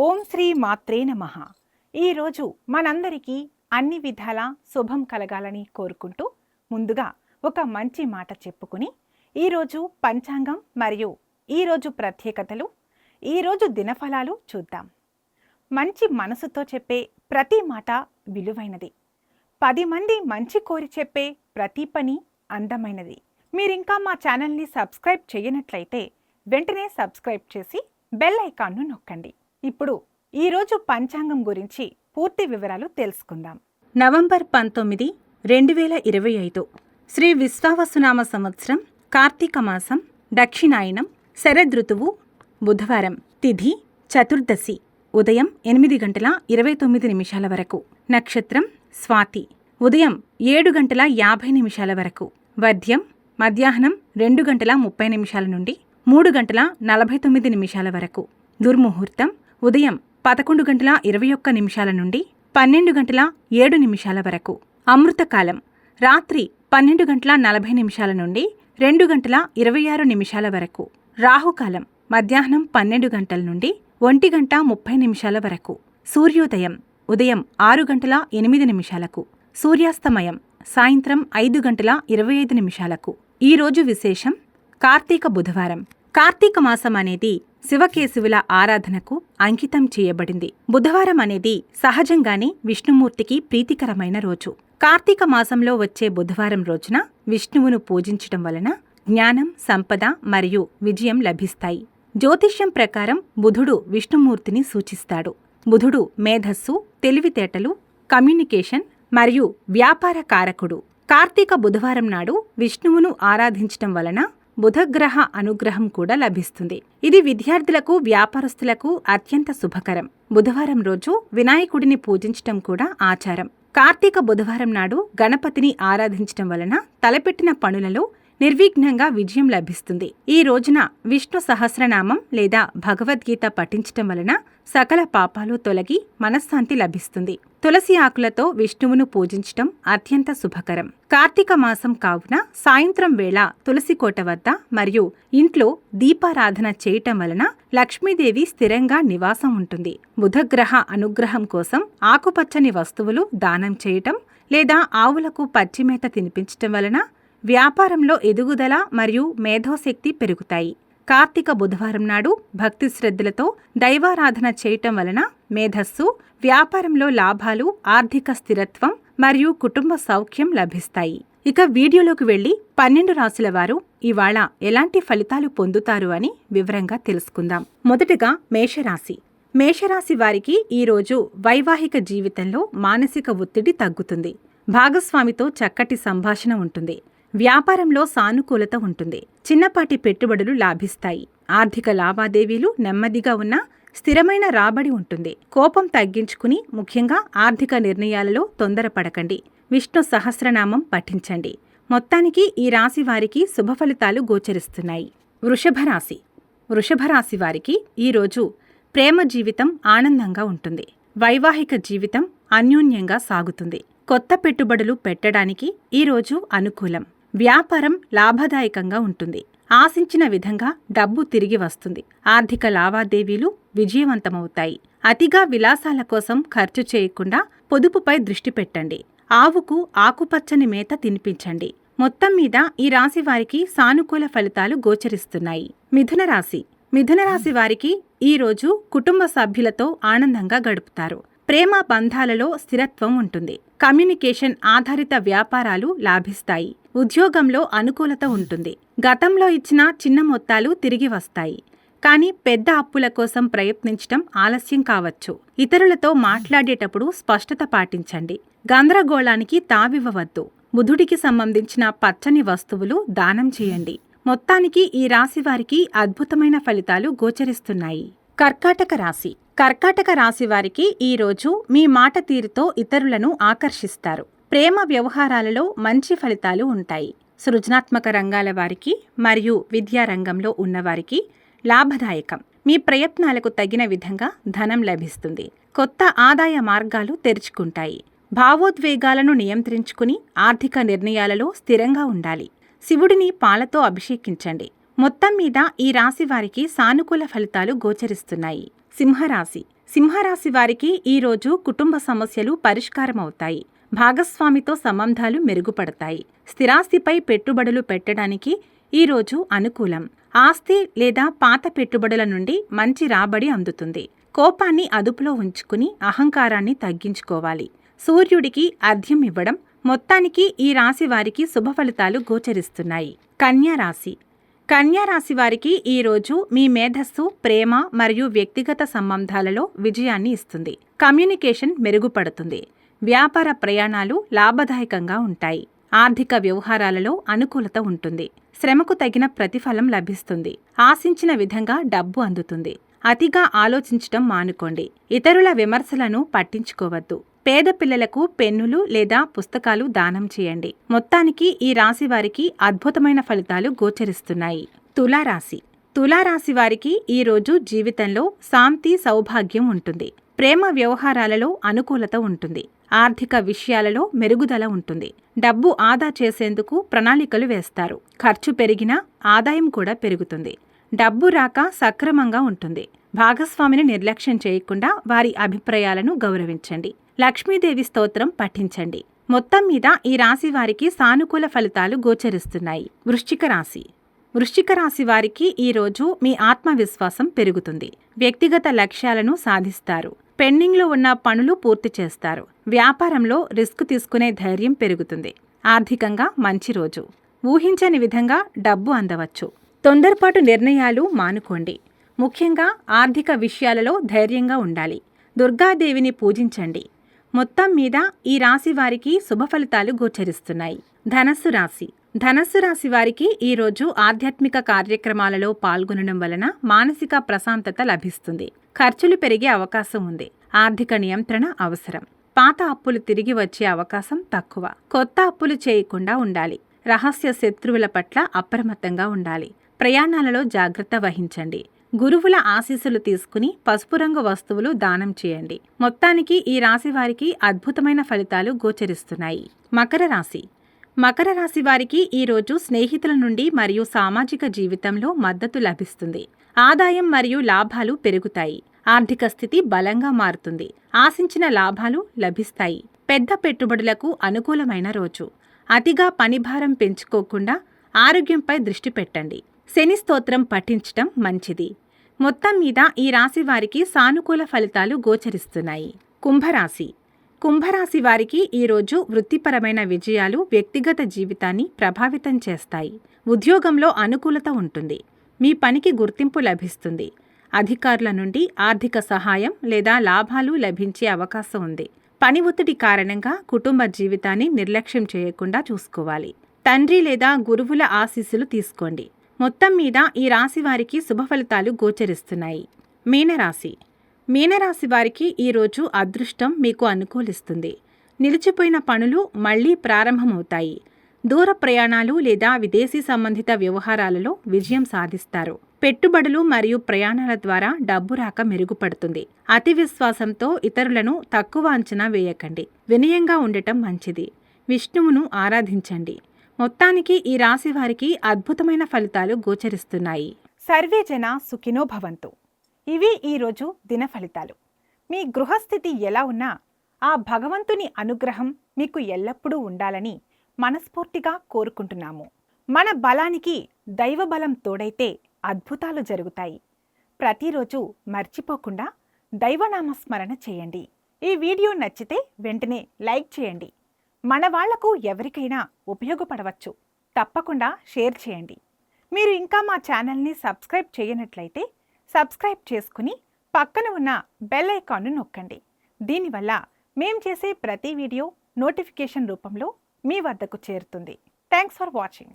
ఓం శ్రీ మాత్రే నమః. ఈరోజు మనందరికీ అన్ని విధాల శుభం కలగాలని కోరుకుంటూ ముందుగా ఒక మంచి మాట చెప్పుకుని ఈరోజు పంచాంగం మరియు ఈరోజు ప్రత్యేకతలు, ఈరోజు దినఫలాలు చూద్దాం. మంచి మనసుతో చెప్పే ప్రతి మాట విలువైనది. 10 మంది మంచి కోరి చెప్పే ప్రతి పని అందమైనది. మీరింకా మా ఛానల్ని సబ్స్క్రైబ్ చేయనట్లయితే వెంటనే సబ్స్క్రైబ్ చేసి బెల్ ఐకాన్ను నొక్కండి. ఇప్పుడు ఈరోజు పంచాంగం గురించి పూర్తి వివరాలు తెలుసుకుందాం. నవంబర్ 19, 2025 శ్రీ విశ్వావసునామ సంవత్సరం, కార్తీక మాసం, దక్షిణాయనం, శరదృతువు, బుధవారం. తిథి చతుర్దశి, ఉదయం 8:29 వరకు. నక్షత్రం స్వాతి, ఉదయం 7:50 వరకు. వర్ధ్యం మధ్యాహ్నం 2:30 నుండి 3:49 వరకు. దుర్ముహూర్తం ఉదయం 11:21 నుండి 12:07 వరకు. అమృతకాలం రాత్రి 12:40 నుండి 2:26 వరకు. రాహుకాలం మధ్యాహ్నం 12 గంటల నుండి 1:30 వరకు. సూర్యోదయం ఉదయం 6:08. సూర్యాస్తమయం సాయంత్రం 5:25. ఈరోజు విశేషం కార్తీక బుధవారం. కార్తీక మాసం అనేది శివకేశవుల ఆరాధనకు అంకితం చేయబడింది. బుధవారం అనేది సహజంగానే విష్ణుమూర్తికి ప్రీతికరమైన రోజు. కార్తీక మాసంలో వచ్చే బుధవారం రోజున విష్ణువును పూజించటం వలన జ్ఞానం, సంపద మరియు విజయం లభిస్తాయి. జ్యోతిష్యం ప్రకారం బుధుడు విష్ణుమూర్తిని సూచిస్తాడు. బుధుడు మేధస్సు, తెలివితేటలు, కమ్యూనికేషన్ మరియు వ్యాపార కారకుడు. కార్తీక బుధవారం నాడు విష్ణువును ఆరాధించటం వలన బుధగ్రహ అనుగ్రహం కూడా లభిస్తుంది. ఇది విద్యార్థులకు, వ్యాపారస్తులకు అత్యంత శుభకరం. బుధవారం రోజు వినాయకుడిని పూజించటం కూడా ఆచారం. కార్తీక బుధవారం నాడు గణపతిని ఆరాధించటం వలన తలపెట్టిన పనులలో నిర్విఘ్నంగా విజయం లభిస్తుంది. ఈ రోజున విష్ణు సహస్రనామం లేదా భగవద్గీత పఠించటం వలన సకల పాపాలు తొలగి మనశ్శాంతి లభిస్తుంది. తులసి ఆకులతో విష్ణువును పూజించటం అత్యంత శుభకరం. కార్తీక మాసం కావున సాయంత్రం వేళ తులసి కోట వద్ద మరియు ఇంట్లో దీపారాధన చేయటం వలన లక్ష్మీదేవి స్థిరంగా నివాసం ఉంటుంది. బుధగ్రహ అనుగ్రహం కోసం ఆకుపచ్చని వస్తువులు దానం చేయటం లేదా ఆవులకు పచ్చిమేత తినిపించటం వలన వ్యాపారంలో ఎదుగుదల మరియు మేధోశక్తి పెరుగుతాయి. కార్తీక బుధవారం నాడు భక్తి శ్రద్ధలతో దైవారాధన చేయటం వలన మేధస్సు, వ్యాపారంలో లాభాలు, ఆర్థిక స్థిరత్వం మరియు కుటుంబ సౌఖ్యం లభిస్తాయి. ఇక వీడియోలోకి వెళ్లి 12 రాశుల వారు ఇవాళ ఎలాంటి ఫలితాలు పొందుతారు అని వివరంగా తెలుసుకుందాం. మొదటగా మేషరాశి. మేషరాశి వారికి ఈరోజు వైవాహిక జీవితంలో మానసిక ఒత్తిడి తగ్గుతుంది. భాగస్వామితో చక్కటి సంభాషణ ఉంటుంది. వ్యాపారంలో సానుకూలత ఉంటుంది. చిన్నపాటి పెట్టుబడులు లాభిస్తాయి. ఆర్థిక లావాదేవీలు నెమ్మదిగా ఉన్నా స్థిరమైన రాబడి ఉంటుంది. కోపం తగ్గించుకుని ముఖ్యంగా ఆర్థిక నిర్ణయాలలో తొందరపడకండి. విష్ణు సహస్రనామం పఠించండి. మొత్తానికి ఈ రాశి వారికి శుభ ఫలితాలు గోచరిస్తున్నాయి. వృషభ రాశి. వృషభ రాశి వారికి ఈరోజు ప్రేమ జీవితం ఆనందంగా ఉంటుంది. వైవాహిక జీవితం అన్యోన్యంగా సాగుతుంది. కొత్త పెట్టుబడులు పెట్టడానికి ఈరోజు అనుకూలం. వ్యాపారం లాభదాయకంగా ఉంటుంది. ఆశించిన విధంగా డబ్బు తిరిగి వస్తుంది. ఆర్థిక లావాదేవీలు విజయవంతమవుతాయి. అతిగా విలాసాల కోసం ఖర్చు చేయకుండా పొదుపుపై దృష్టి పెట్టండి. ఆవుకు ఆకుపచ్చని మేత తినిపించండి. మొత్తం మీద ఈ రాశి వారికి సానుకూల ఫలితాలు గోచరిస్తున్నాయి. మిథున రాశి. మిథున రాశి వారికి ఈరోజు కుటుంబ సభ్యులతో ఆనందంగా గడుపుతారు. ప్రేమ బంధాలలో స్థిరత్వం ఉంటుంది. కమ్యూనికేషన్ ఆధారిత వ్యాపారాలు లాభిస్తాయి. ఉద్యోగంలో అనుకూలత ఉంటుంది. గతంలో ఇచ్చిన చిన్న మొత్తాలు తిరిగి వస్తాయి. కానీ పెద్ద అప్పుల కోసం ప్రయత్నించటం ఆలస్యం కావచ్చు. ఇతరులతో మాట్లాడేటప్పుడు స్పష్టత పాటించండి. గందరగోళానికి తావివ్వవద్దు. బుధుడికి సంబంధించిన పచ్చని వస్తువులు దానం చేయండి. మొత్తానికి ఈ రాశి వారికి అద్భుతమైన ఫలితాలు గోచరిస్తున్నాయి. కర్కాటక రాశి. కర్కాటక రాశి వారికి ఈరోజు మీ మాట తీరుతో ఇతరులను ఆకర్షిస్తారు. ప్రేమ వ్యవహారాలలో మంచి ఫలితాలు ఉంటాయి. సృజనాత్మక రంగాల వారికి మరియు విద్యారంగంలో ఉన్నవారికి లాభదాయకం. మీ ప్రయత్నాలకు తగిన విధంగా ధనం లభిస్తుంది. కొత్త ఆదాయ మార్గాలు తెరుచుకుంటాయి. భావోద్వేగాలను నియంత్రించుకుని ఆర్థిక నిర్ణయాలలో స్థిరంగా ఉండాలి. శివుడిని పాలతో అభిషేకించండి. మొత్తం మీద ఈ రాశి వారికి సానుకూల ఫలితాలు గోచరిస్తున్నాయి. సింహరాశి. సింహరాశి వారికి ఈరోజు కుటుంబ సమస్యలు పరిష్కారమవుతాయి. భాగస్వామితో సంబంధాలు మెరుగుపడతాయి. స్థిరాస్తిపై పెట్టుబడులు పెట్టడానికి ఈరోజు అనుకూలం. ఆస్తి లేదా పాత పెట్టుబడుల నుండి మంచి రాబడి అందుతుంది. కోపాన్ని అదుపులో ఉంచుకుని అహంకారాన్ని తగ్గించుకోవాలి. సూర్యుడికి అర్ఘ్యం ఇవ్వడం. మొత్తానికి ఈ రాశి వారికి శుభ ఫలితాలు గోచరిస్తున్నాయి. కన్యారాశి. కన్యారాశి వారికి ఈరోజు మీ మేధస్సు, ప్రేమ మరియు వ్యక్తిగత సంబంధాలలో విజయాన్ని ఇస్తుంది. కమ్యూనికేషన్ మెరుగుపడుతుంది. వ్యాపార ప్రయాణాలు లాభదాయకంగా ఉంటాయి. ఆర్థిక వ్యవహారాలలో అనుకూలత ఉంటుంది. శ్రమకు తగిన ప్రతిఫలం లభిస్తుంది. ఆశించిన విధంగా డబ్బు అందుతుంది. అతిగా ఆలోచించటం మానుకోండి. ఇతరుల విమర్శలను పట్టించుకోవద్దు. పేద పిల్లలకు పెన్నులు లేదా పుస్తకాలు దానం చేయండి. మొత్తానికి ఈ రాశి వారికి అద్భుతమైన ఫలితాలు గోచరిస్తున్నాయి. తులారాశి. తులారాశి వారికి ఈరోజు జీవితంలో శాంతి, సౌభాగ్యం ఉంటుంది. ప్రేమ వ్యవహారాలలో అనుకూలత ఉంటుంది. ఆర్థిక విషయాలలో మెరుగుదల ఉంటుంది. డబ్బు ఆదా చేసేందుకు ప్రణాళికలు వేస్తారు. ఖర్చు పెరిగినా ఆదాయం కూడా పెరుగుతుంది. డబ్బు రాక సక్రమంగా ఉంటుంది. భాగస్వామిని నిర్లక్ష్యం చేయకుండా వారి అభిప్రాయాలను గౌరవించండి. లక్ష్మీదేవి స్తోత్రం పఠించండి. మొత్తం మీద ఈ రాశి వారికి సానుకూల ఫలితాలు గోచరిస్తున్నాయి. వృశ్చిక రాశి. వృశ్చిక రాశి వారికి ఈరోజు మీ ఆత్మవిశ్వాసం పెరుగుతుంది. వ్యక్తిగత లక్ష్యాలను సాధిస్తారు. పెండింగ్లో ఉన్న పనులు పూర్తి చేస్తారు. వ్యాపారంలో రిస్క్ తీసుకునే ధైర్యం పెరుగుతుంది. ఆర్థికంగా మంచి రోజు. ఊహించని విధంగా డబ్బు అందవచ్చు. తొందరపాటు నిర్ణయాలు మానుకోండి. ముఖ్యంగా ఆర్థిక విషయాలలో ధైర్యంగా ఉండాలి. దుర్గాదేవిని పూజించండి. మొత్తం మీద ఈ రాశి వారికి శుభ ఫలితాలు గోచరిస్తున్నాయి. ధనస్సు రాశి. ధనస్సు రాశి వారికి ఈరోజు ఆధ్యాత్మిక కార్యక్రమాలలో పాల్గొనడం వలన మానసిక ప్రశాంతత లభిస్తుంది. ఖర్చులు పెరిగే అవకాశం ఉంది. ఆర్థిక నియంత్రణ అవసరం. పాత అప్పులు తిరిగి వచ్చే అవకాశం తక్కువ. కొత్త అప్పులు చేయకుండా ఉండాలి. రహస్య శత్రువుల పట్ల అప్రమత్తంగా ఉండాలి. ప్రయాణాలలో జాగ్రత్త వహించండి. గురువుల ఆశీస్సులు తీసుకుని పసుపు రంగు వస్తువులు దానం చేయండి. మొత్తానికి ఈ రాశి వారికి అద్భుతమైన ఫలితాలు గోచరిస్తున్నాయి. మకర రాశి. మకర రాశి వారికి ఈరోజు స్నేహితుల నుండి మరియు సామాజిక జీవితంలో మద్దతు లభిస్తుంది. ఆదాయం మరియు లాభాలు పెరుగుతాయి. ఆర్థిక స్థితి బలంగా మారుతుంది. ఆశించిన లాభాలు లభిస్తాయి. పెద్ద పెట్టుబడులకు అనుకూలమైన రోజు. అతిగా పనిభారం పెంచుకోకుండా ఆరోగ్యంపై దృష్టి పెట్టండి. శని స్తోత్రం పఠించటం మంచిది. మొత్తం మీద ఈ రాశి వారికి సానుకూల ఫలితాలు గోచరిస్తున్నాయి. కుంభరాశి. కుంభరాశి వారికి ఈరోజు వృత్తిపరమైన విజయాలు వ్యక్తిగత జీవితాన్ని ప్రభావితం చేస్తాయి. ఉద్యోగంలో అనుకూలత ఉంటుంది. మీ పనికి గుర్తింపు లభిస్తుంది. అధికారుల నుండి ఆర్థిక సహాయం లేదా లాభాలు లభించే అవకాశం ఉంది. పని ఒత్తిడి కారణంగా కుటుంబ జీవితాన్ని నిర్లక్ష్యం చేయకుండా చూసుకోవాలి. తండ్రి లేదా గురువుల ఆశీస్సులు తీసుకోండి. మొత్తం మీద ఈ రాశి వారికి శుభ ఫలితాలు గోచరిస్తున్నాయి. మీనరాశి. మీనరాశి వారికి ఈరోజు అదృష్టం మీకు అనుకూలిస్తుంది. నిలిచిపోయిన పనులు మళ్లీ ప్రారంభమవుతాయి. దూర ప్రయాణాలు లేదా విదేశీ సంబంధిత వ్యవహారాలలో విజయం సాధిస్తారు. పెట్టుబడులు మరియు ప్రయాణాల ద్వారా డబ్బు రాక మెరుగుపడుతుంది. అతి విశ్వాసంతో ఇతరులను తక్కువ అంచనా వేయకండి. వినయంగా ఉండటం మంచిది. విష్ణువును ఆరాధించండి. మొత్తానికి ఈ రాశి వారికి అద్భుతమైన ఫలితాలు గోచరిస్తున్నాయి. సర్వే జన సుఖినో భవంతు. ఇవి ఈరోజు దిన ఫలితాలు. మీ గృహస్థితి ఎలా ఉన్నా ఆ భగవంతుని అనుగ్రహం మీకు ఎల్లప్పుడూ ఉండాలని మనస్ఫూర్తిగా కోరుకుంటున్నాము. మన బలానికి దైవ బలం తోడైతే అద్భుతాలు జరుగుతాయి. ప్రతిరోజు మర్చిపోకుండా దైవనామస్మరణ చేయండి. ఈ వీడియో నచ్చితే వెంటనే లైక్ చేయండి. మన వాళ్లకు ఎవరికైనా ఉపయోగపడవచ్చు. తప్పకుండా షేర్ చేయండి. మీరు ఇంకా మా ఛానల్ని సబ్స్క్రైబ్ చేయనట్లయితే సబ్స్క్రైబ్ చేసుకుని పక్కన ఉన్న బెల్ ఐకాన్ను నొక్కండి. దీనివల్ల మేం చేసే ప్రతి వీడియో నోటిఫికేషన్ రూపంలో మీ వద్దకు చేరుతుంది. Thanks for watching.